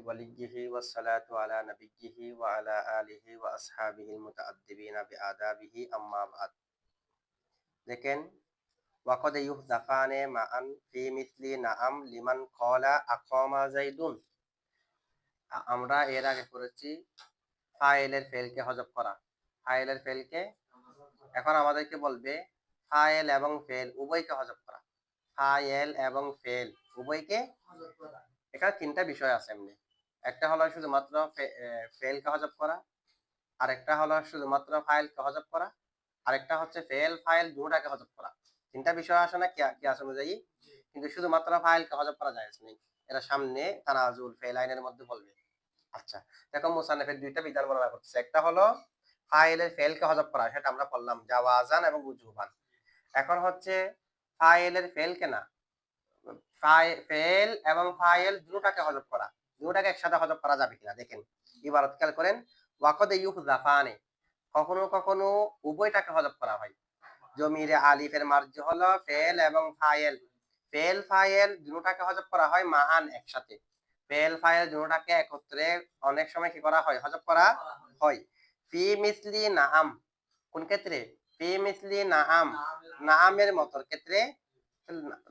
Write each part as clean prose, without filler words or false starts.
وليه والصلاة على نبيه وعلى آله وأصحابه المتأدبين بآدابه أما بعد দেখেন وقد يحذفان معا في مثل نعم لمن قال أقام زيد আমরা এর আগে করেছি ফাইলের ফেলকে হযফ করা ফাইলের ফেলকে এখন আমাদেরকে বলবে ফাইল এবং ফেল উভয়কে হযফ করা ফাইল এবং ফেল উভয়কে হযফ করা এখানে তিনটা বিষয় আছে এমনি একটা হলো শুধুমাত্র ফেলকে হযফ করা আরেকটা হলো শুধুমাত্র ফাইলকে হযফ করা আরেকটা হচ্ছে ফেল ফাইল দুটোটাকে হযফ করা তিনটা বিষয় আসে না কি আছে অনুযায়ী কিন্তু শুধুমাত্র ফাইলকে হযফ করা যায় না এরা সামনে তানাজুল ফেলাইনের মধ্যে বলবে আচ্ছা দেখো মুসান্নিফের দুইটা বিধান বর্ণনা করতেছে একটা হলো ফাইলের ফেলকে হযফ করা সেটা আমরা পড়লাম জাওয়াজান এবং উজুবান এখন হচ্ছে ফাইলের ফেলকে না ফেল এবং ফাইল দুটোটাকে হযফ করা দুটোটাকে একসাথে হযফ করা যাবে কিনা দেখেন ইবারত খেয়াল করেন ওয়াকদ ইউহযাফানে কখনো কখনো উভয়টাকে হযফ করা হয় জমিরে আলিফের মার্জি হলো ফেল এবং ফাইল ফেল ফাইল দুটোটাকে হযফ করা হয় মাআন একসাথে ফেল ফাইল দুটোটাকে একত্রে অনেক সময় কি করা হয় হযফ করা হয় ফি মিসলি নাআম কোন ক্ষেত্রে ফি মিসলি নাআম নাআমের মতর ক্ষেত্রে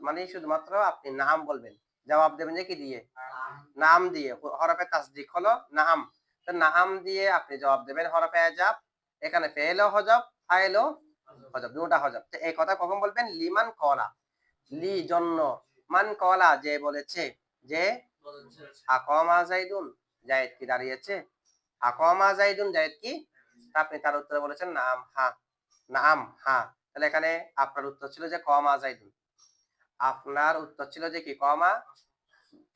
মানে শুধুমাত্র আপনি নাম বলবেন জবাব দেবেন যে কি দিয়ে নাম দিয়ে হরফে তাসদিক হলো নাম তো নাম দিয়ে আপনি জবাব দেবেন হরফে আজাব এখানে ফেলও হযফ ফাইলও হযফ দুটোটা হযফ তো এই কথা কখন বলবেন লিমান কলা লি জন্য মান কলা যে বলেছে যে আকামা যাইদুন যায়েদ কি দাঁড়িয়েছে আকামা যাইদুন যায়েদ কি আপনি তার উত্তরে বলেছেন নাম হা নাম হা তাহলে এখানে আপনার উত্তর ছিল যে কমা যাইদুন আপনার উত্তর ছিল যে কি কমা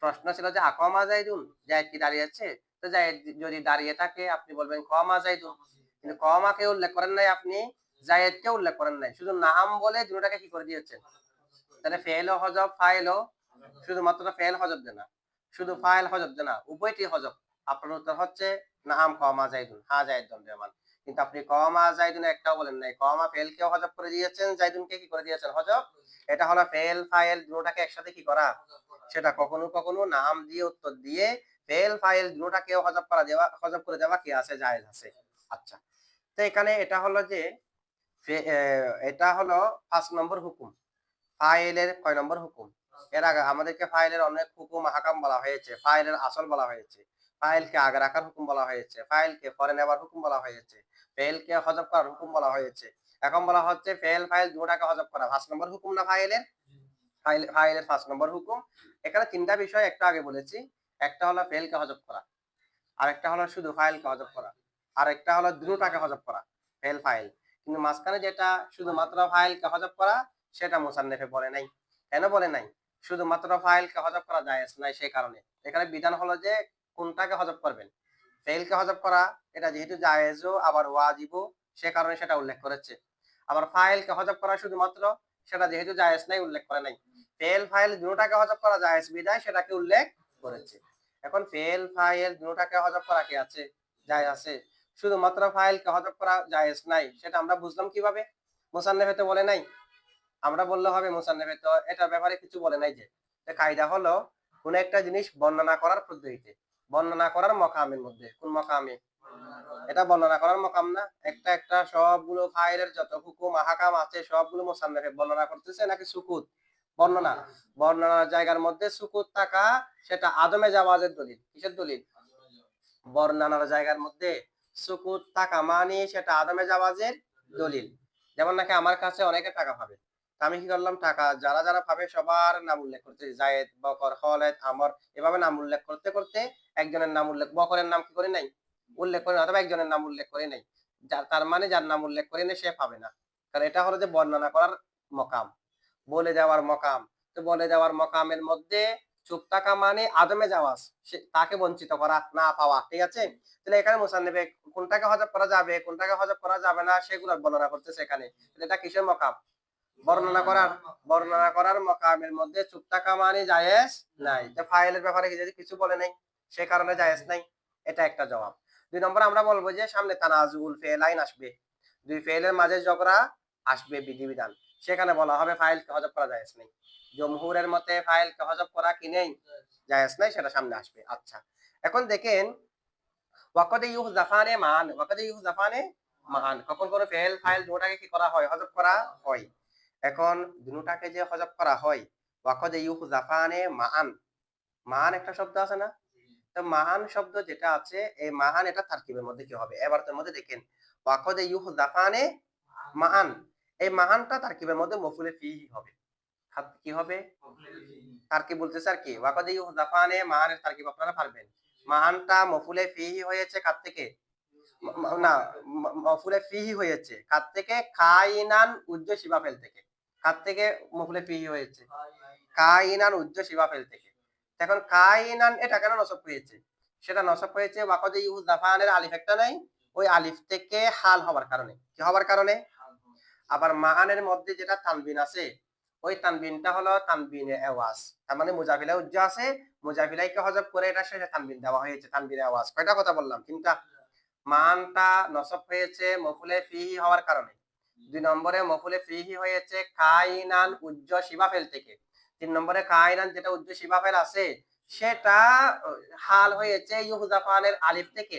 প্রশ্ন ছিল যে আকমা যাইদুন যায়েদ কি দাঁড়িয়েছে তো যায়েদ যদি দাঁড়িয়ে থাকে আপনি বলবেন কমা যাইদুন কিন্তু কমাকে উল্লেখ করেন নাই আপনি যায়েদকে উল্লেখ করেন নাই শুধু নাম বলে দুটোটাকে কি করে দিয়েছেন তাহলে ফেল ও হযফ ফাইল ও শুধুমাত্র ফেল হযফ দেনা শুধু ফাইল হযফ দেনা উভয়টি হযফ আপনার উত্তর হচ্ছে নাম কমা যাইদুন হা যাইদুন রহমান কিন্তু আপনি কমা যাইদুন একটাও বলেন নাই কমা ফেলকে হযফ করে দিয়েছেন যাইদুনকে কি করে দিয়েছেন হযফ এটা হলো ফেল ফাইল দুটোটাকে একসাথে কি করা সেটা কখনো কখনো নাম দিয়ে উত্তর দিয়ে ফেল ফাইল দুটোটাকে হযফ করে দেওয়া কি আছে জায়েজ আছে আচ্ছা তো এখানে এটা হলো যে এটা হলো 5 নম্বর হুকুম ফাইলের কয় নম্বর হুকুম এর আগে আমাদেরকে ফাইলের অনেক হুকুম আহকাম বলা হয়েছে ফাইলের আসল বলা হয়েছে ফাইলকে আগে রাখার হুকুম বলা হয়েছে ফাইলকে পরে নেওয়ার হুকুম বলা হয়েছে ফেলকে হযফ করার হুকুম বলা হয়েছে এখন বলা হচ্ছে ফেল ফাইল দুটোটাকে হযফ করা 5 নম্বর হুকুম না ফাইলের ফাইলের 5 নম্বর হুকুম এখানে তিনটা বিষয় একটু আগে বলেছি একটা হলো ফেলকে হযফ করা আরেকটা হলো শুধু ফাইলকে হযফ করা আরেকটা হলো দুটোটাকে হযফ করা ফেল ফাইল কিন্তু মাঝখানে যেটা শুধুমাত্র ফাইলকে হযফ করা সেটা মুসান্নিফে বলে নাই কেন বলে নাই শুধুমাত্র ফাইলকে হযফ করা জায়েজ নাই সেই কারণে এখানে বিধান হলো যে কোনটাকে হযফ করবেন ফেলকে হযফ করা এটা যেহেতু জায়েজও আবার ওয়াজিবও সে কারণে সেটা উল্লেখ করেছে আবার ফাইলকে হযফ করা শুধুমাত্র সেটা যেহেতু জায়েজ নাই উল্লেখ করে নাই ফেল ফাইল দুটোটাকে হযফ করা জায়েজ বিধায় সেটাকে উল্লেখ করেছে এখন ফেল ফাইল দুটোটাকে হযফ করা কি আছে জায়েজ আছে শুধুমাত্র ফাইলকে হযফ করা জায়েজ নাই সেটা আমরা বুঝলাম কিভাবে মুসান্নিফে তো বলে নাই আমরা বললে হবে মুসান্নিফে তো এটার ব্যাপারে কিছু বলে নাই যে কায়দা হলো কোন একটা জিনিস বর্ণনা করার পদ্ধতিতে বর্ণনা করার মকামের মধ্যে কোন মকামে এটা বর্ণনা করার মকাম না একটা একটা সবগুলো ফাইলের যত হুকুম আহকাম আছে সবগুলো মুসান্নিফে বর্ণনা করতেছে নাকি সুকুত বর্ণনা বর্ণনার জায়গার মধ্যে সুকুত থাকা সেটা আদমে জাওয়াজের দলিল কিসের দলিল বর্ণনার জায়গার মধ্যে সুকুত থাকা মানে সেটা আদমে জাওয়াজের দলিল যেমন নাকি আমার কাছে অনেকে টাকা পাবে আমি কি করলাম টাকা যারা যারা পাবে সবার নাম উল্লেখ করতে জায়েদ বকর খালেদ আমর এভাবে নাম উল্লেখ করতে করতে একজনের নাম উল্লেখ বকরের নাম কি করে নাই উল্লেখ করে অথবা একজনের নাম উল্লেখ করে নাই তার মানে যার নাম উল্লেখ করে নেই সে পাবে না কারণ এটা হলো যে বর্ণনা করার মকাম বলে দেওয়ার মকাম তো বলে দেওয়ার মকামের মধ্যে চুপ থাকা মানে আদমে জাওয়াজ তাকে বঞ্চিত করা না পাওয়া ঠিক আছে তাহলে এখানে মুসান্নিফে কোনটাকে হযফ করা যাবে কোনটাকে হযফ করা যাবে না সেগুলো বর্ণনা করতেছে এখানে এটা কিসের মকাম বর্ণনা করার মকামের মধ্যে চুপ থাকা মানে জায়েজ নাই তো ফাইলের ব্যাপারে যদি কিছু বলে নাই সে কারণে জায়েজ নাই এটা একটা জবাব 2 নম্বর আমরা বলবো যে সামনে তানাজুল ফেলাইন আসবে দুই ফেলের মাঝে ঝগড়া আসবে বিধিবিধান সেখানে বলা হবে ফাইলকে হযফ করা জায়েজ নেই। জমহুরের মতে ফাইলকে হযফ করা কি নেই, জায়েজ নাই, সেটা সামনে আসবে। আচ্ছা, এখন দেখেন ওয়াকাদ ইউহযাফানে মান, ওয়াকাদ ইউহযাফানে মান, কখন কোন ফেল ফাইল দুটাকে কি করা হয়, হযফ করা হয়। এখন দুটাকে যে হযফ করা হয়, ওয়াকাদ ইউহযাফানে মান, মান একটা শব্দ আছে না, তো মান শব্দ যেটা আছে এই মান এটা তারকিবের মধ্যে কি হবে, এবার তার মধ্যে দেখেন ওয়াকাদ ইউহযাফানে মান, এই মানটা তারকিবের মধ্যে মফউলে ফিহি হবে। কি হবে, তারকিব বলতেছে আর কি, ওয়াকাদ ইউহযাফানে মানের তারকিব আপনারা পারবেন। মানটা মফউলে ফিহি হয়েছে কার থেকে, না, মফুলে ফিহি হয়েছে কার থেকে, কাইনান উজ্জ শিবাফেল থেকে। কার থেকে মফুলে ফিহি হয়েছে, কাইনান উজ্জ শিবাফেল থেকে। এখন কাইনান এটা কেন নসব হয়েছে, সেটা নসব হয়েছে ওয়াকাদে ইউজাফানের আলিফ একটা নাই, ওই আলিফ থেকে হাল হওয়ার কারণে। কি হওয়ার কারণে, আবার মানের মধ্যে যেটা তানবিন আছে, ওই তানবিনটা হলো তানবিনে আওয়াজ, তার মানে মুজাফিলা উজ্জ আছে, মুজাফিলাইকে হযফ করে এটা শেষে তানবিন দেওয়া হয়েছে, তানবিনে আওয়াজ। কয়টা কথা বললাম, তিনটা। মানটা নসব হয়েছে মফুলে ফিহি হওয়ার কারণে। 2 নম্বরে মফুলে ফিহি হয়েছে কাইনান উজ্জ শিবাফেল থেকে। 3 নম্বরে কাইনান যেটা উজ্জ শিবাফেল আছে সেটা হাল হয়েছে ইউহযাফানের আলিফ থেকে।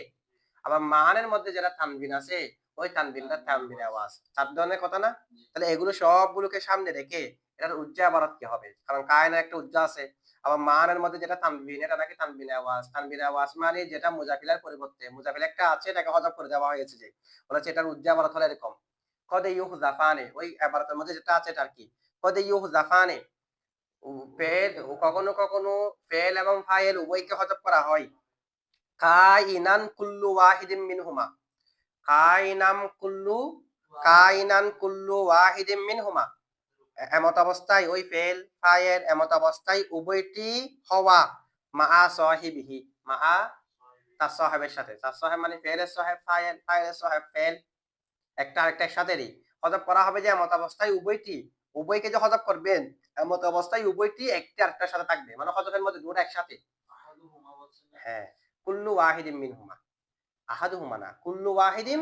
আবার মানের মধ্যে যেটা তানবিন আছে ওই তানবিনটা তানবিন আওয়াজ। 4 ধরনের কথা না, তাহলে এগুলো সবগুলোকে সামনে রেখে এটার উজ্জা ইবারত কি হবে, কারণ কায়নার একটা উজ্জা আছে, আবার মানের মধ্যে যেটা তানবিন এটা নাকি তানবিন আওয়াজ। তানবিন আওয়াজ মানে যেটা মুজাফিলার পরিবর্তে মুজাফিল একটা আছে এটাকে হযফ করে দেওয়া হয়েছে, যে বলা হচ্ছে এটার উজ্জা ইবারত হলো এরকম, কদ ইউহযাফানে, ওই ইবারতের মধ্যে যেটা আছে এটা আর কি, কদ ইউহযাফানে। ফেল কখনো কখনো ফেল এবং ফাইল উভয়কে হযফ করা হয়, কাইনান কুল্লু ওয়াহিদিন মিনহুমা, কাইনাম কুল্লু, কাইনান কুল্লু ওয়াহিদিন মিনহুমা, এমত অবস্থায় ওই ফেল ফাইল এমত অবস্থায় উভয়টি হওয়া, মা সাহিবিহি, মা তার সাহেবের সাথে, তার সাহেব মানে ফেলের সাহেব ফাইল, ফাইলের সাহেব ফেল, একটা আরেকটার সাথেই হযফ করা হবে, যে এমত অবস্থায় উভয়টি, উভয়কে যে হযফ করবেন এমত অবস্থায় উভয়টি একটি আরেকটার সাথে থাকবে, মানে হযফের মধ্যে দুটো একসাথে। হ্যাঁ, কুল্লু ওয়াহিদিন মিনহুমা, আহাদুহুমা না, কুল্লু ওয়াহিদিন,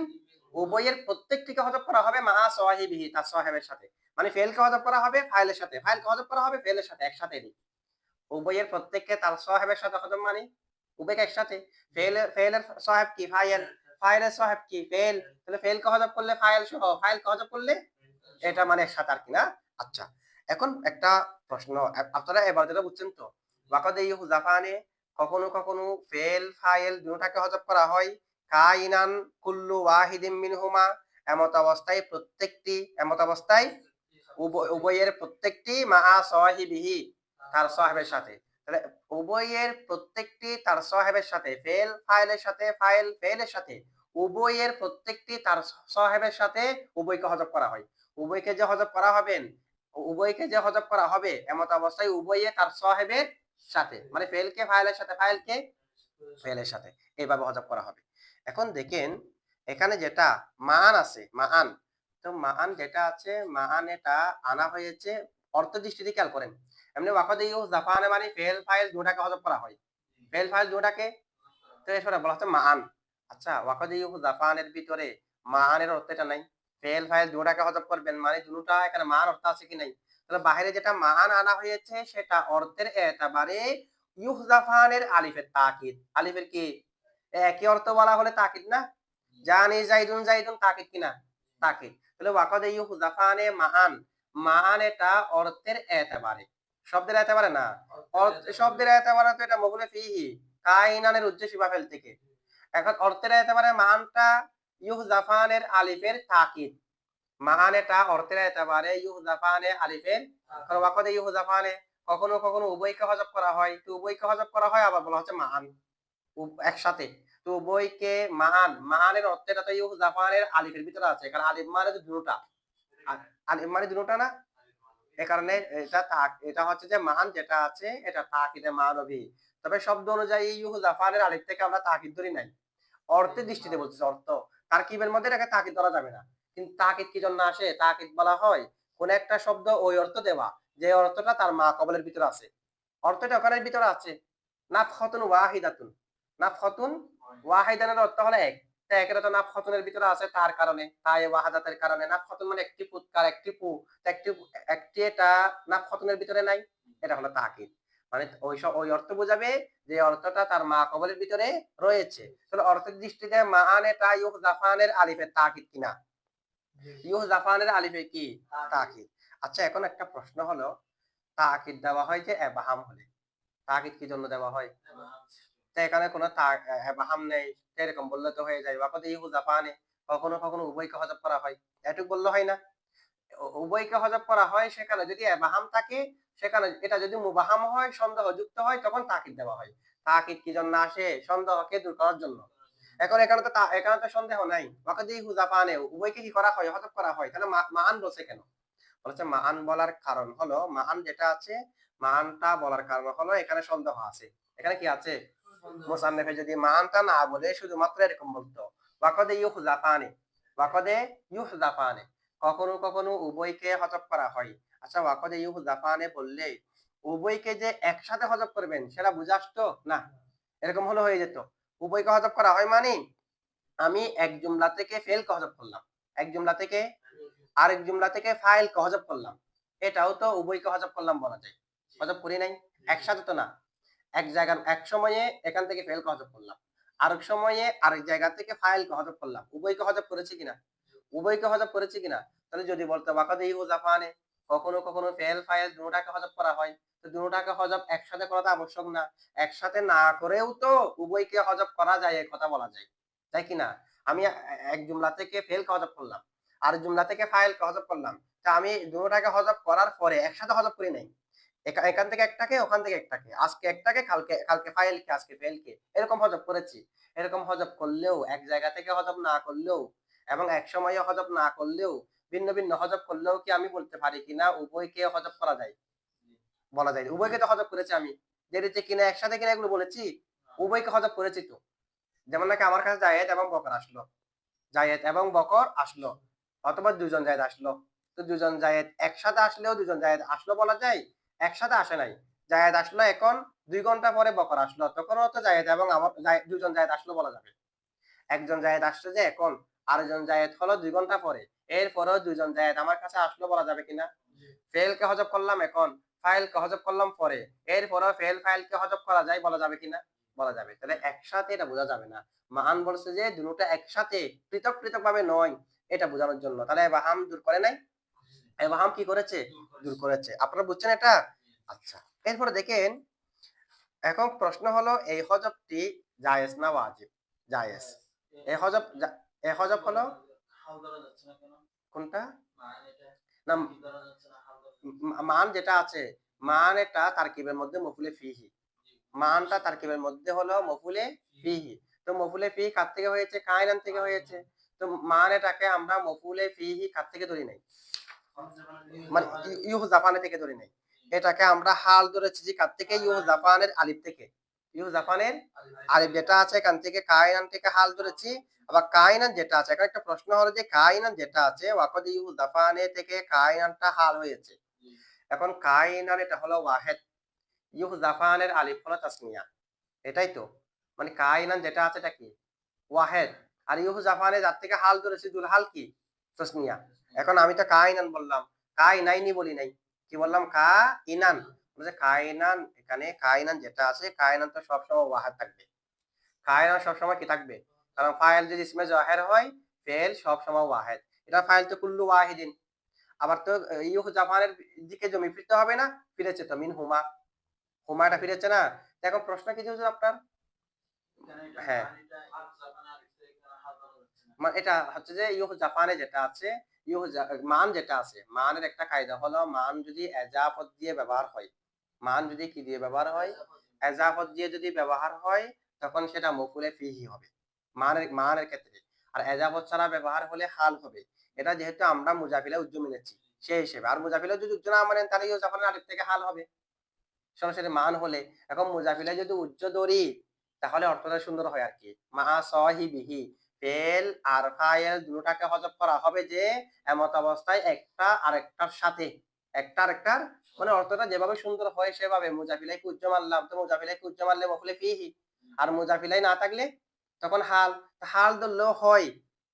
উভয়ের প্রত্যেকটিকে হযফ করা হবে মা সাহিবিহি, তার সাহেবের সাথে, মানে ফেলকে হযফ করা হবে ফাইলের সাথে, ফাইলকে হযফ করা হবে ফেলের সাথে, একসাথে। উভয়ের প্রত্যেককে তার সাহেবের সাথে হযফ মানে উভয়কে একসাথে। ফেলের সাহেব কি ফাইল, ফাইলের সাহেব কি ফেল, তাহলে ফেলকে হযফ করলে ফাইল সহ, ফাইলকে হযফ করলে এটা মানে একসাথে আর কি না। আচ্ছা, এখন একটা প্রশ্ন, আপনারা এবার যেটা বুঝছেন তো, ওয়াকাদ ইউহযাফানে কখনো কখনো ফেল ফাইল দুটোটাকে হযফ করা হয়, কাইনান কুল্লু ওয়াহিদিন মিনহুমা, এমত অবস্থায় প্রত্যেকটি, এমত অবস্থায় উভয়ের প্রত্যেকটি মা সাহিবিহি, তার সাহেবের সাথে। তাহলে উভয়ের প্রত্যেকটি তার সাহেবের সাথে, ফেল ফাইলের সাথে, ফাইল ফেলের সাথে, উভয়ের প্রত্যেকটি তার সাহেবের সাথে উভয়কে হযফ করা হয়। উভয়কে যে হযফ করা হবেন, উভয়কে যে হযফ করা হবে এমত অবস্থায় উভয়ে তার সাহেবের সাথে, মানে ফেলকে ফাইলের সাথে, ফাইলকে ফেলের সাথে, এইভাবে হযফ করা হবে। এখন দেখেন এখানে যেটা মান আছে, মান, তো মান যেটা আছে মান এটা আনা হয়েছে অর্থ দৃষ্টিতে, খেয়াল করেন। এমনি ওয়াকাদ ইউহযাফানে মানে ফেল ফাইল দুটাকে হযফ করা হয়, ফেল ফাইল দুটাকে, তো এসব বলা হচ্ছে মান। আচ্ছা, ওয়াকাদ ইউহযাফানের ভিতরে মানের অর্থ এটা নাই, ফেল ফাইল দুটাকে হযফ করবেন মানে দুটোটা এখানে মান অর্থ আছে কি নাই, তাহলে বাইরে যেটা মান আনা হয়েছে সেটা অর্থের এতবারে ইউহযাফানের আলিফের তাকিদ, আলিফের কি একই অর্থ বলা হলে তাকিদ না, জানি জাইদুন, জাইদুন তাকিদ কিনা, তাকিদ। তাহলে ওয়াকাদ ইউহযাফানে মান, মান এটা অর্থের এতবারে, শব্দের এতবারে না, শব্দের এতবারে তো এটা মফুলে ফিহি, কাইনানের উজ্জ শিবাফেল থেকে। এখন অর্থের এতবারে মানটা ইউহযাফানের আলিফের তাকিদ, মান এটা অর্থের এতবারে ইউহযাফানে আলিফের, কারণ ওয়াকাদ ইউহযাফানে কখনো কখনো উভয়কে হযফ করা হয়, তো উভয়কে হযফ করা হয় আবার বলা হচ্ছে মান একসাথে, তো উভয়কে মান, মানের অর্থটা তো ইউহযাফানের আলিফের ভিতরে আছে, কারণ আলিফ মানে তো দুটোটা, আলিফ মানে দুটোটা না, এ কারণে এটা এটা হচ্ছে যে মান যেটা আছে এটা তাকিদে মানবী। তবে শব্দ অনুযায়ী ইউহযাফানের আলিফ থেকে আমরা তাকিদ ধরি নাই, অর্থের দৃষ্টিতে বলতেছে, অর্থ তারকিবের মধ্যে এটাকে তাকিদ ধরা যাবে না। কিন্তু তাকিদ কি জন্য আসে, তাকিদ বলা হয় কোন একটা শব্দ ওই অর্থ দেওয়া যে অর্থটা তার মা কবলের ভিতরে আছে, অর্থটা ওখানের ভিতরে আছে। নাফখাতুন ওয়াহিদাতুন, নাফখাতুন ওয়াহিদানের অর্থ হলো এক, এখানে তো নাফ খতনের ভিতরে আছে তার কারণে, তাই ওয়াহাদাতের কারণে। নাফ খতন মানে একটি পুৎকার, একটি পু, একটি একটি এটা নাফ খতনের ভিতরে নাই, এটা হলো তাকিদ। মানে ওই অর্থ বোঝাবে যে অর্থটা তার মা কবলের ভিতরে রয়েছে। তাহলে অর্থের দৃষ্টিতে মাআনেটা ইউহজাফানের আলিফের তাকিদ কিনা? ইউহজাফানের আলিফে কি? তাকিদ। আচ্ছা, এখন একটা প্রশ্ন হলো, তাকিদ দেওয়া হয় যে এবাহাম হলে, তাকিদ কি জন্য দেওয়া হয়? তো এখানে কোনো এবাহাম নেই, এরকম বললে তো হয়ে যায়। ওয়াকাদ ইউহজাফানে, কখনো কখনো উভয়কে হযফ করা হয়, এটুক বললে হয় না? উভয়কে হযফ করা হয়, সেখানে যদি এবাহাম থাকে, সেখানে এটা যদি মুবাহাম হয়, সন্দেহযুক্ত হয়, তখন তাকিদ দেওয়া হয়। তাকিদ কি জন্য আসে? সন্দেহকে দূর করার জন্য। এখন এখানে তো সন্দেহ নাই। ওয়াকাদ ইউহজাফানে, উভয়কে কি করা হয়? হযফ করা হয়। তাহলে মান বলছে কেন? বলেছে মান বলার কারণ হলো, মান যেটা আছে, মানটা বলার কারণ হলো এখানে সন্দেহ আছে। এখানে কি আছে? মুসান্নিফে যদি মানটা না বলে শুধুমাত্র এরকম বলতো, ওয়াকাদ ইউহজাফানে, ওয়াকাদ ইউহজাফানে, কখনো কখনো উভয়কে হযফ করা হয়। আচ্ছা, ওয়াকাদ ইউহজাফানে বললে উভয়কে যে একসাথে হযফ করবেন সেটা বুঝে আসতো না, এরকম হলো হয়ে যেত। উভয়কে হযফ করা হয় মানে আমি এক জুমলা থেকে ফেলকে হযফ করলাম, এক জুমলা থেকে আরেক জুমলা থেকে ফাইলকে হযফ করলাম, এটাও তো উভয়কে হযফ করলাম বলা যায়। হযফ করি নাই? একসাথে তো না, এক জায়গার এক সময়ে এখান থেকে ফেলকে হযফ করলাম, আরেক সময়ে আরেক জায়গা থেকে ফাইলকে হযফ করলাম, উভয়কে হযফ করেছি কিনা? উভয়কে হযফ করেছি কিনা? তাহলে যদি বলতে ওয়াকাদ ইউজাফানে, কখনো কখনো ফেল ফাইল দুটোটাকে হযফ করা হয়, তো দুটোটাকে হযফ একসাথে করা তো আবশ্যক না। একসাথে না করেও তো উভয়কে হযফ করা যায়, এই কথা বলা যায়, তাই কিনা? আমি এক জুমলা থেকে ফেলকে হযফ করলাম, আরেক জুমলা থেকে ফাইলকে হযফ করলাম, তা আমি দুটোটাকে হযফ করার পরে একসাথে হযফ করি নাই। এখান থেকে একটাকে, ওখান থেকে একটাকে, আজকে একটাকে, কালকে কালকে ফাইলকে, আজকে ফেলকে, এরকম হযফ করেছি। এরকম হযফ করলেও, এক জায়গা থেকে হযফ না করলেও এবং এক সময়ে হযফ না করলেও, ভিন্ন ভিন্ন হযফ করলেও কি আমি বলতে পারি কিনা উভয়কে হযফ করা যায়? বলা যায়। উভয়কে তো হযফ করেছি আমি, দেরিতে কিনা একসাথে কিনা এগুলো বলেছি, উভয়কে হযফ করেছি তো। যেমন নাকি আমার কাছে জায়েদ এবং বকর আসলো, জায়েদ এবং বকর আসলো, অথবা দুজন জায়েদ আসলো। তো দুজন জায়েদ একসাথে আসলেও দুজন জায়েদ আসলো বলা যায়, একসাথে আসে নাই। জায়েদ আসলো এখন, 2 ঘন্টা পরে বকর আসলো, তখনও তো জায়েদ এবং আমার দুজন জায়েদ আসলো বলা যাবে। একজন জায়েদ আসছে যে এখন, আরেকজন জায়েদ হলো 2 ঘন্টা পরে, এরপরেও দুজন জায়েদ আমার কাছে আসলো বলা যাবে কিনা? ফেলকে হযফ করলাম এখন, ফাইলকে হযফ করলাম পরে, এরপরেও ফেল ফাইলকে হযফ করা যায়, বলা যাবে কিনা? বলা যাবে। তাহলে একসাথে এটা বোঝা যাবে না। মান বলছে যে দুটোটা একসাথে, পৃথক পৃথক ভাবে নয়, এটা বোঝানোর জন্য। তাহলে এবাহাম দূর করে নাই? এবাহাম কি করেছে? দূর করেছে। আপনারা বুঝছেন এটা? আচ্ছা, এরপরে দেখেন, এখন প্রশ্ন হলো এই হযফটি জায়েজ না ওয়াজিব? জায়েজ। এই হযফ এই হযফ হলো কোনটা? না, মান যেটা আছে, মান এটা তারকিবের মধ্যে মফুলে ফিহি। মানটা তারকিবের মধ্যে হলো মফুলে ফিহি। তো মফুলে ফিহি কার থেকে হয়েছে? কায়নান থেকে হয়েছে। তো মান এটাকে আমরা মফুলে ফিহি কার থেকে ধরি নাই? মানে ইউহজাফানে থেকে ধরি নাই। এটাকে আমরা হাল ধরেছি যে কার থেকে? ইউহজাফানের আলিফ থেকে। ইউহজাফানের আলিফ যেটা আছে এখান থেকে কায়নান থেকে হাল ধরেছি। আবার কায়নান যেটা আছে, এখানে একটা প্রশ্ন হলো যে কায়নান যেটা আছে ওয়াকাদ ইউহজাফানে থেকে কায়নানটা হাল হয়েছে। এখন কায়নান এটা হলো ওয়াহেদ, ইউহজাফানের আলিফ হলো তাসনিয়া, এটাই তো। মানে কায়নান যেটা আছে এটা কি? ওয়াহেদ। আর ইউহজাফানে যার থেকে হাল ধরেছি দুল হাল কি? তাসনিয়া। এখন আমি তো কায়নান বললাম, কায়নাইনি বলি নাই, কি বললাম? কাইনান। বলছে কায়নান, এখানে কায়নান যেটা আছে, কায়নান তো সবসময় ওয়াহেদ থাকবে। কায়নান সবসময় কি থাকবে? কারণ ফাইল যদি ইসমে জাহের হয়, ফেল সবসময় ওয়াহেদ। এটা ফাইল তো কুল্লু ওয়াহিদিন। আবার তো ইউহজাফানের দিকে জমি ফিরতে হবে না? ফিরেছে তো, মিন হুমা, হুমাটা ফিরেছে না? এখন প্রশ্ন কি ছিল আপনার? হ্যাঁ, এটা হচ্ছে যে জাপানে যেটা আছে, মান যেটা আছে, মানের একটা কায়দা হলো, মান যদি এজাফত দিয়ে ব্যবহার হয়, মান যদি কি দিয়ে ব্যবহার হয়? এজাফত দিয়ে যদি ব্যবহার হয়, তখন সেটা মফুলে ফিহি হবে মানের ক্ষেত্রে। আর এজাফত ছাড়া ব্যবহার হলে হাল হবে। এটা যেহেতু আমরা মুজাফিলা উজ্জ মেনেছি, সেই হিসেবে। আর মুজাফিলা যদি উজ্জ না মানেন, তাহলে জাপানের আলিফ থেকে হাল হবে সরাসরি মান হলে। এখন মুজাফিলায় যদি উচ্চ ধরি, তাহলে অর্থটা সুন্দর হয় আর কি। মা সাহিবিহি, ফেল আর ফাইল দুটোটাকে হযফ করা হবে যে এমত অবস্থায় একটা আরেকটার সাথে, একটা আরেকটার, মানে অর্থটা যেভাবে সুন্দর হয় সেভাবে। মুজাফিলাইকে উচ্চ মারলাম, তো মুজাফিলাইকে উচ্চ মারলে মফুলে ফিহি, আর মুজাফিলাই না থাকলে তখন হাল, হাল ধরলেও হয়।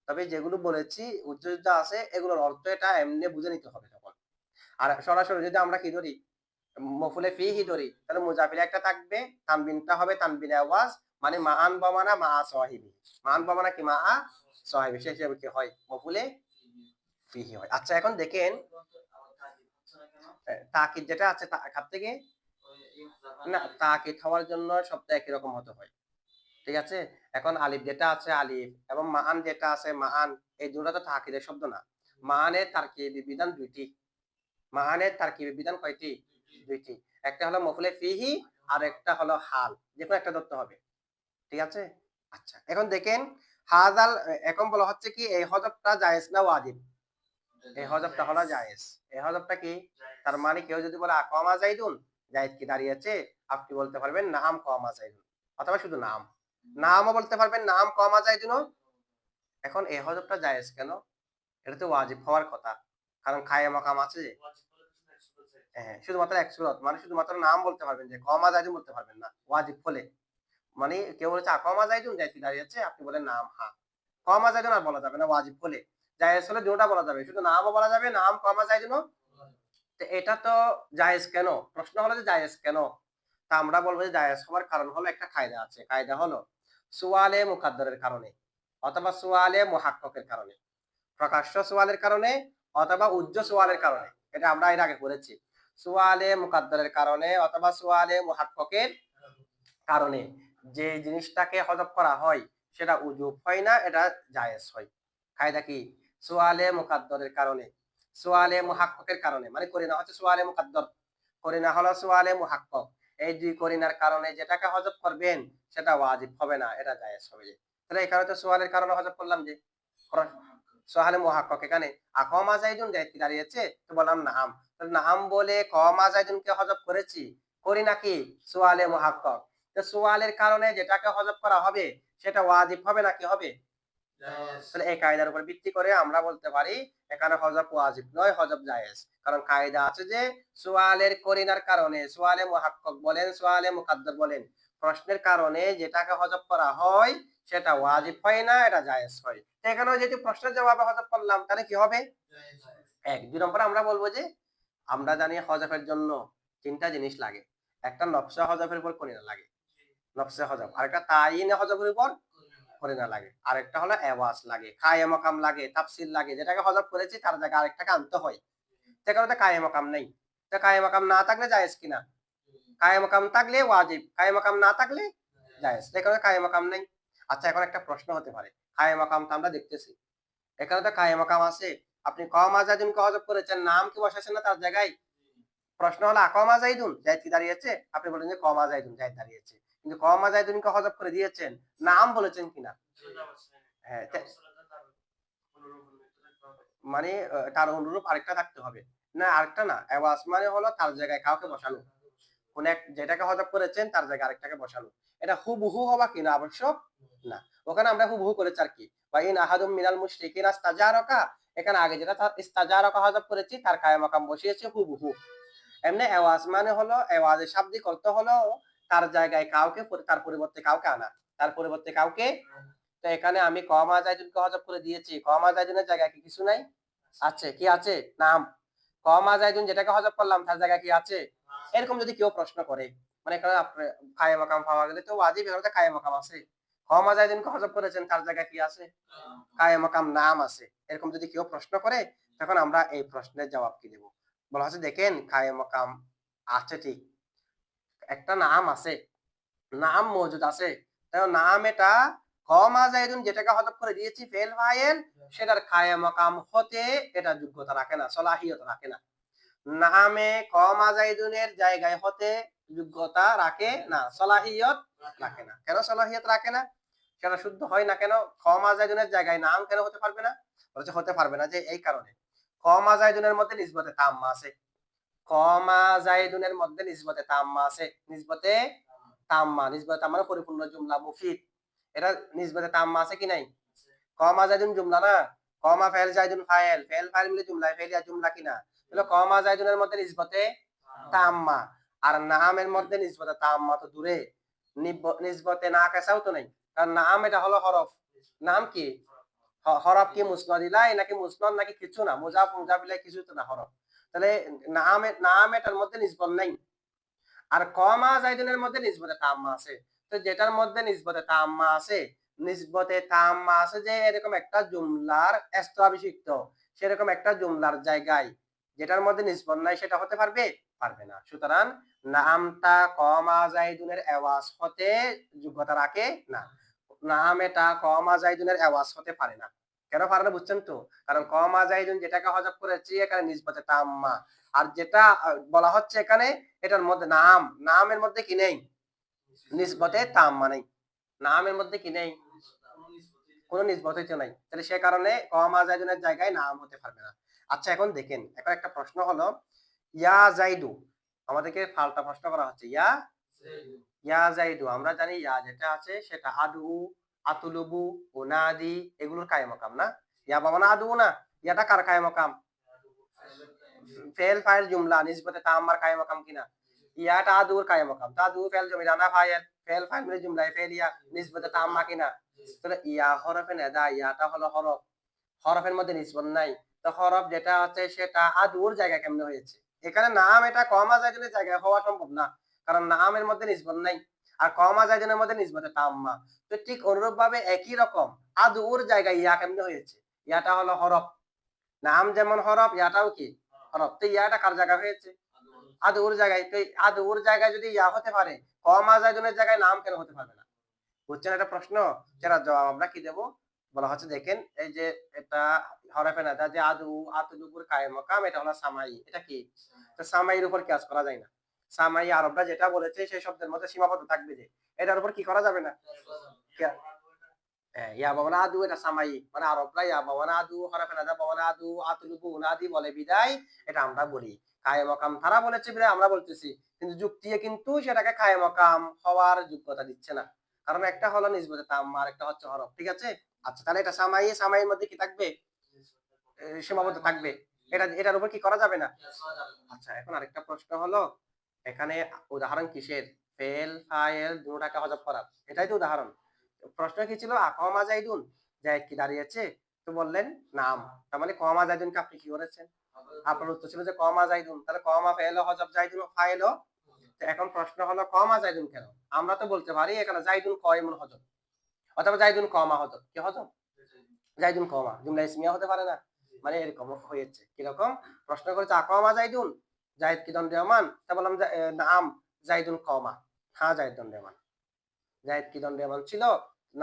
তবে যেগুলো বলেছি উদ্দেশ্য আছে এগুলোর অর্থ এটা এমনি বুঝে নিতে হবে তখন। আর সরাসরি যদি আমরা কি ধরি মফুলে ফিহি ধরি তাহলে মুজাফিলে একটা থাকবে, তানবিনটা হবে তানবিনে আওয়াজ, মানে মান বমানা মা সাহিবি। মান বমানা কি মা সাহিবি, সে হিসেবে কি হয় মফুলে ফিহি হয়। আচ্ছা এখন দেখেন তাকিদ যেটা আছে তাকাত থেকে না, তাকিদ হওয়ার জন্য সবটা একই রকম হতে হয়। ঠিক আছে, এখন আলিফ যেটা আছে আলিফ এবং মান যেটা আছে মান, এই দুটো তো তাকিদের শব্দ না। মানের তারকিবি বিধান দুইটি। মানের তারকিবি বিধান কয়টি? দুইটি। একটা হলো মফুলে ফিহি আর একটা হলো হাল, যে কোনো একটা ধরতে হবে। ঠিক আছে। আচ্ছা এখন দেখেন হাজাল, এখন বলা হচ্ছে কি এই হযফটা জায়েজ না ওয়াজিব? এই হযফটা হলো জায়েজ। এই হযফটা কি? তার মানে কেউ যদি বলে আকামা যাইদুন, যায়েদ কি দাঁড়িয়েছে, আপনি বলতে পারবেন নাম কামা যাইদুন, অথবা শুধু নাম। নামও বলতে পারবেন নাম কামা যাইদুনও। এখন এই হযফটা জায়েজ কেন? এটা তো ওয়াজিব হওয়ার কথা, কারণ খায়ে মাকাম আছে যে। হ্যাঁ, শুধুমাত্র এক সুরত, মানে শুধুমাত্র নাম বলতে পারবেন, যে কামা যাইদুন বলতে পারবেন না ওয়াজিব হলে। মানে কেউ বলেছে আকামা যাইদুন, যায়েদ কি দাঁড়িয়েছে, আপনি বলেন নাম হ্যাঁ। কামা যাইদুন আর বলা যাবে না ওয়াজিব হলে। জায়েজ হলে দুটোটা বলা যাবে, শুধু নামও বলা যাবে, নাম কামা যাইদুনও। তো এটা তো জায়েজ কেন? প্রশ্ন হলো যে জায়েজ কেন? তা আমরা বলবো যে জায়েজ হওয়ার কারণ হলো একটা কায়দা আছে। কায়দা হলো সুয়ালে মুকাদ্দারের কারণে অথবা সুয়ালে মুহাক্কাকের কারণে। প্রকাশ্য সুয়ালের কারণে অথবা উজ্জ সুয়ালের কারণে। এটা আমরা এর আগে করেছি। সুয়ালে মুকাদ্দারের কারণে অথবা সুয়ালে মুহাক্কাকের কারণে যে জিনিসটাকে হযফ করা হয় সেটা উজুব হয় না, এটা জায়েজ হয়। কায়দা কি? সুয়ালে মুকাদ্দারের কারণে, সুয়ালে মুহাক্কাকের কারণে, মানে করিনা হচ্ছে সুয়ালে মুকাদ্দার, করিনা হলো সুয়ালে মুহাক্কাক। এই দুই করিনার কারণে যেটাকে হযফ করবেন সেটা ওয়াজিব হবে না, এটা জায়েজ হবে। তাহলে এখানে তো সুয়ালের কারণে হযফ করলাম যে সুয়ালে মুহাক্কাক, এখানে আকামা যাইদুন যায়েদ কি দাঁড়িয়েছে, তো বললাম নাম। তাহলে নাম বলে কামা যাইদুনকে হযফ করেছি, করি নাকি সুয়ালে মুহাক্কাক। তো সুয়ালের কারণে যেটাকে হযফ করা হবে সেটা ওয়াজিব হবে নাকি হবে? তাহলে এই কায়দার উপর ভিত্তি করে আমরা বলতে পারি এখানে হযফ ওয়াজিব নয়, হযফ জায়েজ। কারণ কায়দা আছে যে সুয়ালের করিনার কারণে, সুয়ালে মুহাক্কাক বলেন সুয়ালে মুকাদ্দার বলেন, প্রশ্নের কারণে যেটাকে হযফ করা হয় সেটা ওয়াজিব হয় না, এটা জায়েজ হয়। তো এখানেও যেহেতু প্রশ্নের জবাবে হযফ করলাম তাহলে কি হবে? এক। দুই নম্বরে আমরা বলবো যে আমরা জানি হযফের জন্য তিনটা জিনিস লাগে। একটা নফসে হযফের উপর করিনা লাগে, নফসে হযফ। আরেকটা তাইয়িনে হযফের উপর করিনা লাগে। আরেকটা হলো এওয়াজ লাগে, কায়ে মাকাম লাগে, তাফসিল লাগে। যেটাকে হযফ করেছি তার জায়গায় আরেকটাকে আনতে হয়। সে কারণে কায়ে মাকাম নেই। তো কায়ে মাকাম না থাকলে জায়েজ কিনা? কায়ে মাকাম থাকলে ওয়াজিব, কায়ে মাকাম না থাকলে জায়েজ। সে কারণে কায়ে মাকাম নেই। আচ্ছা এখন একটা প্রশ্ন হতে পারে, কায়ে মাকাম তো আমরা দেখতেছি, এখানে তো কায়ে মাকাম আছে, আপনি কওমা যাইদুনকে হযফ করেছেন, নাম কি বসাইছেন না তার জায়গায়? প্রশ্ন হলো আকামা যাইদুন, যায়েদ কি দাঁড়িয়েছে, আপনি বলেন যে কমা যাইদুন, যায়েদ দাঁড়িয়েছে। কিন্তু কমা যাইদুনকে হযফ করে দিয়েছেন, নাম বলেছেন কিনা? হ্যাঁ, মানে তার অনুরূপ আরেকটা থাকতে হবে। না আরেকটা না, এওয়াজ মানে হলো তার জায়গায় কাউকে বসানো। কোন এক যেটাকে হযফ করেছেন তার জায়গায় আরেকটাকে বসানো। এটা হুবহু হওয়া কিনা আবশ্যক না। ওখানে আমরা হুবহু করেছি আর কি। ওয়া ইন আহাদুম মিনাল মুশরিকিনা ইস্তাজারাকা, এখানে আগে যেটা ইস্তাজারাকা হযফ করেছি তার কায়ে মাকাম বসিয়েছি হুবহু। এমনি এওয়াজ মানে হলো, এওয়াজের শাব্দিক অর্থ হলো তার জায়গায় কাউকে, তার পরিবর্তে কাউকে আনা, তার পরিবর্তে কাউকে। তো এখানে আমি কমা যাইদুনকে হযফ করে দিয়েছি, কমা যাইদুনের জায়গায় কি কিছু নাই? আছে, কি আছে? নাম। কমা যাইদুন যেটাকে হযফ করলাম তার জায়গায় কি আছে? এরকম যদি কেউ প্রশ্ন করে, মানে এখানে কায়ে মাকাম পাওয়া গেলে তো ওয়াজিব, এখানে তো কায়ে মাকাম আছে। কমা যাইদুনকে হযফ করেছেন তার জায়গায় কি আছে? কায়ে মাকাম নাম আছে। এরকম যদি কেউ প্রশ্ন করে তখন আমরা এই প্রশ্নের জবাব কি দেব? বলা হচ্ছে দেখেন কায়ে মাকাম আছে ঠিক, একটা নাম আছে, নাম মওজুদ আছে। তাই নাম এটা কমা যাইদুন যেটাকে হযফ করে দিয়েছি ফেল ফাইল, সেটার কায়ে মাকাম হতে এটা যোগ্যতা রাখে না, সলাহিয়ত রাখে না। নামে কমা যাইদুনের জায়গায় হতে যোগ্যতা রাখে না, সলাহিয়ত রাখে না। কেন সলাহিয়ত রাখে না? সেটা শুদ্ধ হয় না কেন? কমা যাইদুনের জায়গায় নাম কেন হতে পারবে না? বলছে হতে পারবে না যে এই কারণে কমা যাইদুনের মধ্যে নিসবতে তাম্মা আছে। কমা জাইদুনের মধ্যে নিসবতে তাম্মা আছে, নিসবতে তাম্মা, নিসবতে তাম্মা মানে পরিপূর্ণ জুমলা মুফিদ, এটা নিসবতে তাম্মা আছে কি নাই? কমা জাইদুন জুমলা না, কমা ফেল জাইদুন ফাইল, ফেল ফাইল মিলে জুমলা, ফেলিয়া জুমলা কিনা? তাহলে কমা জাইদুনের মধ্যে নিসবতে তাম্মা, আর নামের মধ্যে নিসবতে তাম্মা তো দূরে। নিসবতে নাকিসাও তো নাই, কারণ নাম এটা হলো হরফ। নাম কি? হরফ কি মুসনাদ ইলাই নাকি মুসনাদ নাকি কিছু না, মুজাফ মুজাফ ইলাই কিছু তো না, হরফ। তাহলে নাম এটার মধ্যে নিসবত নাই। আর কমা জাইদুনের মধ্যে নিসবতে তাম্মা আছে। তো যেটার মধ্যে নিসবতে তাম্মা আছে, নিসবতে তাম্মা আছে যে এরকম একটা জুমলার এস্টাবলিশিত, সেরকম একটা জুমলার জায়গায় যেটার মধ্যে নিসবত নাই সেটা হতে পারবে? পারবে না। সুতরাং নামটা কমা জাইদুনের এওয়াজ হতে যোগ্যতা রাখে না। নাম এটা কমা জাইদুনের এওয়াজ হতে পারে না। কেন পারে না বুঝছেন তো? কারণ কমা জাইদুন যেটাকে হযফ করেছি এখানে নিসবতে তাম্মা, আর যেটা বলা হচ্ছে এখানে এটার মধ্যে নামের মধ্যে কি নেই? নিসবতে তাম্মা নেই। নামের মধ্যে কি নেই? কোনো নিসবতই তো নাই। তাহলে সে কারণে কমা জাইদুনের জায়গায় নাম হতে পারবে না। আচ্ছা এখন দেখেন, এখন একটা প্রশ্ন হলো ইয়া জাইদু, আমাদেরকে পাল্টা প্রশ্ন করা হচ্ছে ইয়া জাইদু। আমরা জানি ইয়া যেটা আছে সেটা আদু, আতুলুবু, উনাদি এগুলোর কায়ে মাকাম না? ইয়া বাবা না আদু না, ইয়াটা কার কায়ে মাকাম? ফেল ফাইল জুমলা নিসবতে তাম্মার কায়ে মাকাম কিনা? ইয়াটা আদুর কায়ে মাকাম। তাদু ফেল জমিরা না ফাইল, ফেল ফাইল মিলে জুমলা ফেলিয়া নিসবতে তাম্মা কিনা? তাহলে ইয়া হরফে নেদা, ইয়াটা হলো হরফ, হরফের মধ্যে নিসবত নাই। তো হরফ যেটা আছে সেটা আদুর জায়গায় কেমনে হয়েছে? এখানে নাম এটা কমা জাইদুনের জায়গায় হওয়া সম্ভব না, কারণ নামের মধ্যে নিসবত নাই। আর কমা জাইদুনের মধ্যে নিসবতে তাম্মা। তো ঠিক অনুরূপ ভাবে একই রকম আদুর জায়গায় ইয়া কেমনে হয়েছে? ইয়াটা হলো হরফ। নাম যেমন হরফ, ইয়াটাও কি হরফ। তো ইয়াটা কার জায়গায় হয়েছে? আদুর জায়গায়। তো আদুর জায়গায় যদি ইয়া হতে পারে, কমা জাইদুনের জায়গায় নাম কেন হতে পারবে না? বুঝছেন এটা প্রশ্ন? যারা জবাব আমরা কি দেব? বলা হচ্ছে দেখেন এই যে এটা হরফে নাদা যে আদু, আতুর উপর কায়েম মাকাম, এটা হলো সামাই। এটা কি? তো সামাইয়ের উপর কিয়াস করা যায় না। সামাই আরবরা যেটা বলেছে সেই শব্দের মধ্যে সীমাবদ্ধ থাকবে, যে এটার উপর কি করা যাবে না? ইয়া বাবানা আদু এটা সামাই, মানে আরবরা ইয়া বাবানা আদু হরফে নাদা বাবানা আদু আতুলুবু উনাদি বলে বিদায় এটা আমরা বলি। কায়ে মাকাম তারা বলেছে বিদায় আমরা বলতেছি, কিন্তু যুক্তিয়ে কিন্তু সেটাকে কায়ে মাকাম হওয়ার যোগ্যতা দিচ্ছে না। কারণ একটা হলো নিসবতে তাম্মা আর একটা হচ্ছে হরফ। ঠিক আছে? আচ্ছা তাহলে এটা সামাই, সামাইয়ের মধ্যে কি থাকবে? সীমাবদ্ধ থাকবে। এটার উপর কি করা যাবে না? আচ্ছা এখন আরেকটা প্রশ্ন হলো, এখানে উদাহরণ কিসের? ফেল ফাইল দুটাকে হযফ করা, এটাই তো উদাহরণ। প্রশ্ন কি ছিল? আকমা জাইদুন, জায়েদ কি দাঁড়িয়েছে? তো বললেন নাম। তার মানে কমা জাইদুনকে আপনি কি করেছেন? আপনার উত্তর ছিল যে কমা জাইদুন, তাহলে কমা ফেল হযফ জাইদুন ফাইল। তো এখন প্রশ্ন হলো কমা জাইদুন কেন? আমরা তো বলতে পারি এখানে জাইদুন কয়মুন হযফ, অথবা জাইদুন কমা হযফ। কি হযফ? জাইদুন কমা জুমলা ইসমিয়া হতে পারে না? মানে এরকম হয়েছে কিরকম? প্রশ্ন করেছে আকমা জাইদুন, জায়েদ কি দণ্ডায়মান? তা বললাম নাম জাইদুন কমা। হ্যাঁ জায়েদ দণ্ডায়মান। জায়েদ কি দণ্ডায়মান ছিল?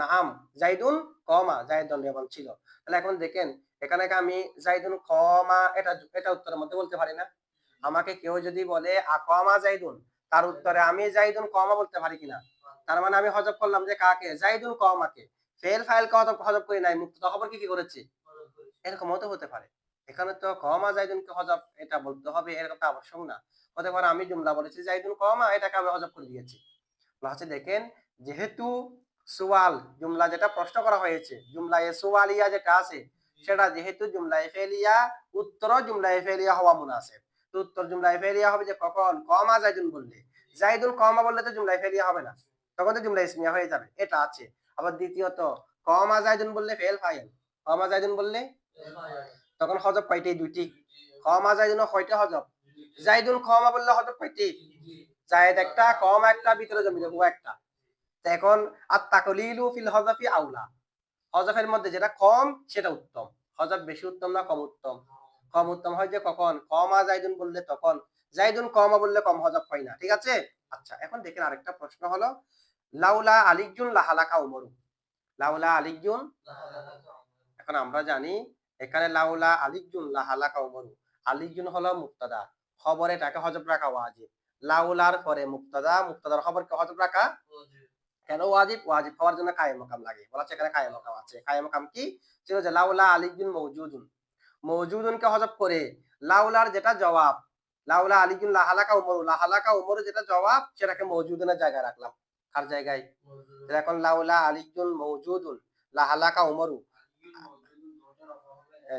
নাম জাইদুন কমা, জায়েদ দণ্ডায়মান ছিল। তাহলে এখন দেখেন এখানে আমি জাইদুন কমা এটা এটা উত্তরের মধ্যে বলতে পারি না। আমাকে কেউ যদি বলে আকমা জাইদুন, তার উত্তরে আমি জাইদুন কমা বলতে পারি কিনা? তার মানে আমি হযফ করলাম যে কাকে? জাইদুন কমাকে। ফেল ফাইলকে হযফ করি নাই, মুক্তদা খবরকে কি করেছি? এরকমও তো হতে পারে। এখানে তো কমা জাইদুনকে হযফ এটা বলতে হবে এরকম তো আবশ্যক না। হতে পারে আমি জুমলা বলেছি জাইদুন কমা, এটাকে আমি হযফ করে দিয়েছি। হচ্ছে দেখেন যেহেতু সুয়াল জুমলা যেটা প্রশ্ন করা হয়েছে, জুমলায়ে সুয়ালিয়া যেটা আছে সেটা যেহেতু জুমলায়ে ফেলিয়া, উত্তর জুমলায়ে ফেলিয়া হওয়া মুনাসিব। তো উত্তর জুমলায়ে ফেলিয়া হবে যে কখন? কমা জাইদুন বললে। জাইদুন কমা বললে তো জুমলায়ে ফেলিয়া হবে না, তখন তো জুমলা ইসমিয়া হয়ে যাবে। এটা আছে। আবার দ্বিতীয়ত কমা জাইদুন বললে ফেল ফাইল, কমা জাইদুন বললে তখন হযফ কয়টি? দুইটি। কমা জাইদুন কয়টা হযফ? জাইদুন কমা বললে হযফ কয়টি? জায়েদ একটা, কমা একটা, ভিতরে জমির হুয়া একটা। এখন আর তাকলিলু ফিল হযফি আউলা, হযফের মধ্যে যেটা কম সেটা উত্তম। হযফ বেশি উত্তম না কম উত্তম? কম উত্তম হয় যে কখন? কমা জাইদুন বললে তখন। জাইদুন কমা বললে কম হযফ হয় না। ঠিক আছে? আচ্ছা এখন দেখেন আরেকটা প্রশ্ন হলো লাউলা আলিজুন লাহালাকা উমরু। লাউলা আলিজুন, এখন আমরা জানি এখানে লাউলা আলিজুন লাহালাকা উমরু, আলিজুন হলো মুবতাদা, খবরে এটাকে হযফ রাখা ওয়াজিব। লাউলার পরে মুবতাদা, মুবতাদার খবরকে হযফ রাখা কেন ওয়াজিব? ওয়াজিব হওয়ার জন্য কায়েম মাকাম লাগে। বলা হচ্ছে এখানে কায়েম মাকাম আছে। কায়েম মাকাম কি ছিল? যে লাউলা আলিজুন মওজুদুন, মওজুদুনকে হযফ করে লাউলার যেটা জবাব, লাউলা আলিজুন লাহালাকা উমরু, লাহালাকা উমরু যেটা জবাব সেটাকে মওজুদুনের জায়গায় রাখলাম। কার জায়গায়? এখন লাউলা আলিজুন মওজুদুন লাহালাকা উমরু,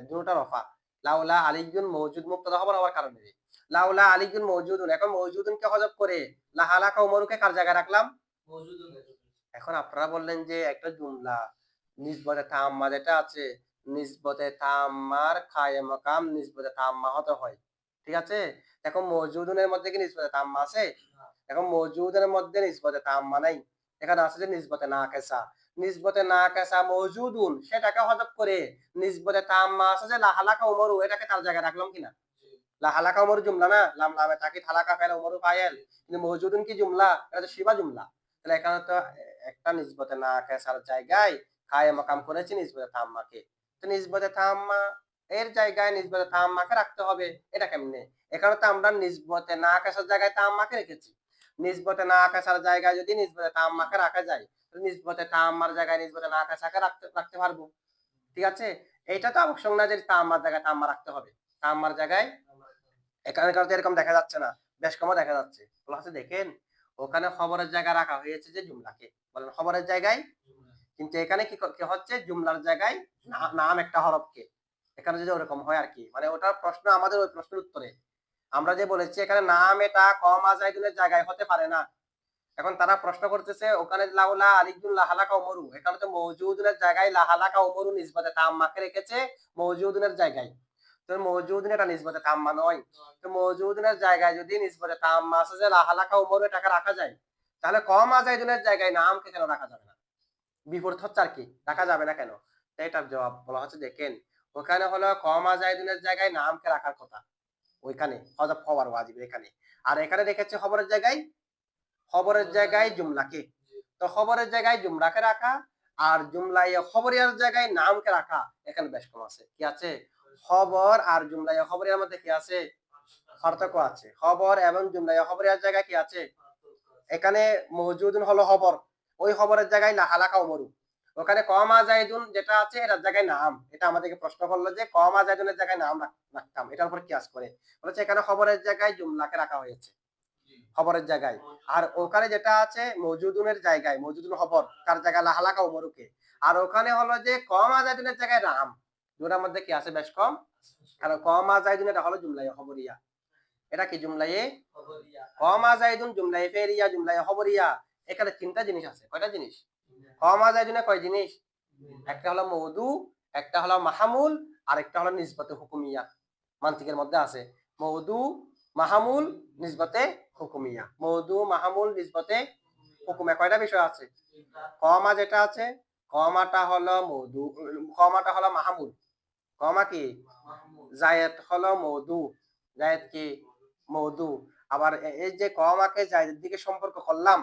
দুটোটা রফা। লাউলা আলিজুন মওজুদ মুবতাদা খবর হওয়ার কারণে লাউলা আলিজুন মওজুদুন, এখন মওজুদুনকে হযফ করে লাহালাকা উমরুকে কার জায়গায় রাখলাম? এখন আপনারা বললেন যে একটা জুমলা নিসবতে তাম্মা যেটা আছে, নিসবতে তাম্মার কায়ে মাকাম নিসবতে তাম্মা হতে হয়। ঠিক আছে? এখন মওজুদুনের মধ্যে কি নিসবতে তাম্মা আছে? এখন মওজুদের মধ্যে নিসবতে তাম্মা নাই। এখানে আছে যে নিসবতে নাকেসা। নিসবতে নাকেসা মওজুদুন সেটাকে হযফ করে নিসবতে তাম্মা আছে যে লা হালাকা উমরু এটাকে তার জায়গায় রাখলাম কিনা? লা হালাকা উমরু জুমলা না? লাম লামে তাকিদ হালাকা ফাইল উমরু ফাইল। কিন্তু মওজুদুন কি জুমলা? এটা তো শিবা জুমলা। তাহলে এখানে তো একটা নিসবতে নাকেসার জায়গায় কায়ে মাকাম করেছি নিসবতে তাম্মাকে। তো নিসবতে তাম্মা এর জায়গায় নিসবতে তাম্মাকে রাখতে হবে। এটা কেমনে? এখানে তো আমরা নিসবতে নাকেসার জায়গায় তাম্মাকে রেখেছি। নিসবতে নাকেসার জায়গায় যদি নিসবতে তাম্মাকে রাখা যায়, তাহলে নিসবতে তাম্মার জায়গায় নিসবতে নাকেসাকে রাখতে পারবো। ঠিক আছে? এইটা তো আবশ্যক না যে তাম্মার জায়গায় তাম্মা রাখতে হবে। তাম্মার জায়গায় এখানে তো এরকম দেখা যাচ্ছে না। বেশ কমও দেখা যাচ্ছে। বলা হচ্ছে দেখেন ওখানে খবরের জায়গায় রাখা হয়েছে যে জুমলাকে। বলেন খবরের জায়গায়, কিন্তু এখানে কি হচ্ছে জুমলার জায়গায় নাম একটা হরফকে। এখানে যদি ওরকম হয় আর কি, মানে ওটার প্রশ্ন আমাদের ওই প্রশ্নের উত্তরে আমরা যে বলেছি এখানে নাম এটা কমা জাইদুনের জায়গায় হতে পারে না। এখন তারা প্রশ্ন করতেছে ওখানে লাউলা আলিজুল লাহালাকা উমরু, এখানে তো মওজুদুনের জায়গায় লাহালাকা উমরু নিসবতে তাম্মাকে রেখেছে মওজুদুনের জায়গায়। তো মওজুদুন এটা নিসবতে তাম্মা নয়। তো মওজুদুনের জায়গায় যদি নিসবতে তাম্মা আছে যে লাহালাকা উমরু এটাকে রাখা যায়, তাহলে কমা জাইদুনের জায়গায় নামকে কেন রাখা যাবে না? বিপরীত হচ্ছে আর কি, রাখা যাবে না কেন? তো এটার জবাব বলা হচ্ছে দেখেন ওখানে হলো কমা জাইদুনের জায়গায় নামকে রাখার কথা, ওইখানে হযফ হওয়ার ওয়াজিব এখানে। আর এখানে রেখেছে খবরের জায়গায়, খবরের জায়গায় জুমলাকে। তো খবরের জায়গায় জুমলাকে রাখা আর জুমলায় খবরিয়ার জায়গায় নামকে রাখা এখানে বেশ কম আছে। কি আছে? খবর আর জুমলায় খবরিয়ার মধ্যে কি আছে? পার্থক্য আছে। খবর এবং জুমলায় খবরিয়ার জায়গায় কি আছে? এখানে মওজুদুন হলো খবর, ওই খবরের জায়গায় লাহালাকা উমরু। ওখানে কমা জাইদুন যেটা আছে এটার জায়গায় নাম। এটা আমাদেরকে প্রশ্ন করলো যে কমা জাইদুনের জায়গায় নাম রাখতাম, এটার উপর কিয়াস করে বলেছে এখানে খবরের জায়গায় জুমলাকে রাখা হয়েছে খবরের জায়গায়। আর ওখানে যেটা আছে মওজুদুনের জায়গায় মওজুদুল খবর তার জায়গায় লাহালাকা উমরুকে। আর ওখানে হলো যে কমা জাইদুনের জায়গায় নাম, দুটার মধ্যে কি আছে? বেশ কম। কারণ কমা জাইদুন এটা হলো জুমলাই খবরিয়া। এটা কি? জুমলাই কমা জাইদুন জুমলাই ফেরিয়া জুমলাই খবরিয়া। এখানে তিনটা জিনিস আছে। কয়টা জিনিস? কমা জাইদুনে কয় জিনিস? একটা হলো মওদু, একটা হলো মাহমুল, আর একটা হলো নিসবতে হুকুমিয়া। মান্তিকের মধ্যে আছে মওদু, মাহমুল, নিসবতে হুকুমিয়া। মওদু, মাহমুল, নিসবতে হুকুমিয়া। কয়টা বিষয় আছে? কমা যেটা আছে কমাটা হলো মওদু, কমাটা হলো মাহমুল। কমা কি? জায়েদ হলো মওদু। জায়েদ কি? মওদু। আবার এই যে কমাকে জায়েদের দিকে সম্পর্ক করলাম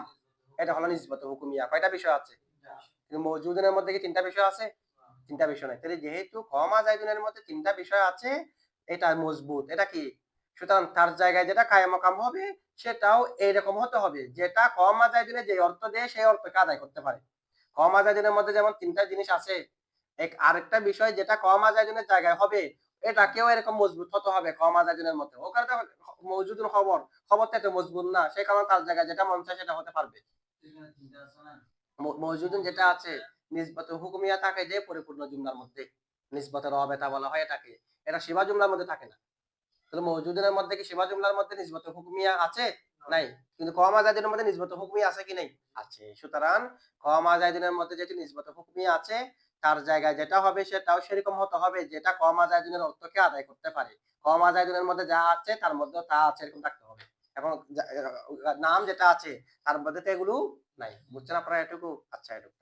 এটা হলো নিসবতে হুকুমিয়া। কয়টা বিষয় আছে? কিন্তু মওজুদের মধ্যে কি তিনটা বিষয় আছে? তিনটা বিষয় নাই। তাহলে যেহেতু কমা জাইদুনের মধ্যে তিনটা বিষয় আছে এটা মজবুত। এটা কি? সুতরাং তার জায়গায় যেটা কায়েম মাকাম হবে সেটাও এইরকম হতে হবে যেটা কমা জাইদুনে যে অর্থ দেয় সেই অর্থকে আদায় করতে পারে। কমা জাইদুনের মধ্যে যেমন তিনটা জিনিস আছে, আরেকটা বিষয় যেটা কমা জাইদুনের জায়গায় হবে এটাকেও এরকম মজবুত হতে হবে কমা জাইদুনের মধ্যে। ওখানে তো মওজুদুল খবর, খবরটা তো মজবুত না, সেই কারণে তার জায়গায় যেটা মন চায় সেটা হতে পারবে। মওজুদুন যেটা আছে নিসবতে হুকুমিয়া থাকে যে পরিপূর্ণ জুমলার মধ্যে, নিসবতে রবেতা বলা হয় এটাকে। এটা শিবা জুমলার মধ্যে থাকে না। তাহলে মওজুদের মধ্যে কি শিবা জুমলার মধ্যে নিসবতে হুকুমিয়া আছে? নাই। কিন্তু কমা জাইদিনের মধ্যে নিসবতে হুকুমিয়া আছে কি নাই? আছে। সুতরাং কমা জাইদিনের মধ্যে যেটি নিসবতে হুকুমিয়া আছে তার জায়গায় যেটা হবে সেটাও সেরকম হতে হবে যেটা কমা জাইদিনের অর্থকে আদায় করতে পারে। কমা জাইদিনের মধ্যে যা আছে তার মধ্যে তা আছে এরকম থাকতে হবে। এবং নাম যেটা আছে তার মধ্যে তো এগুলো নাই। বুঝছেন আপনারা এটুকু? আচ্ছা এটুকু।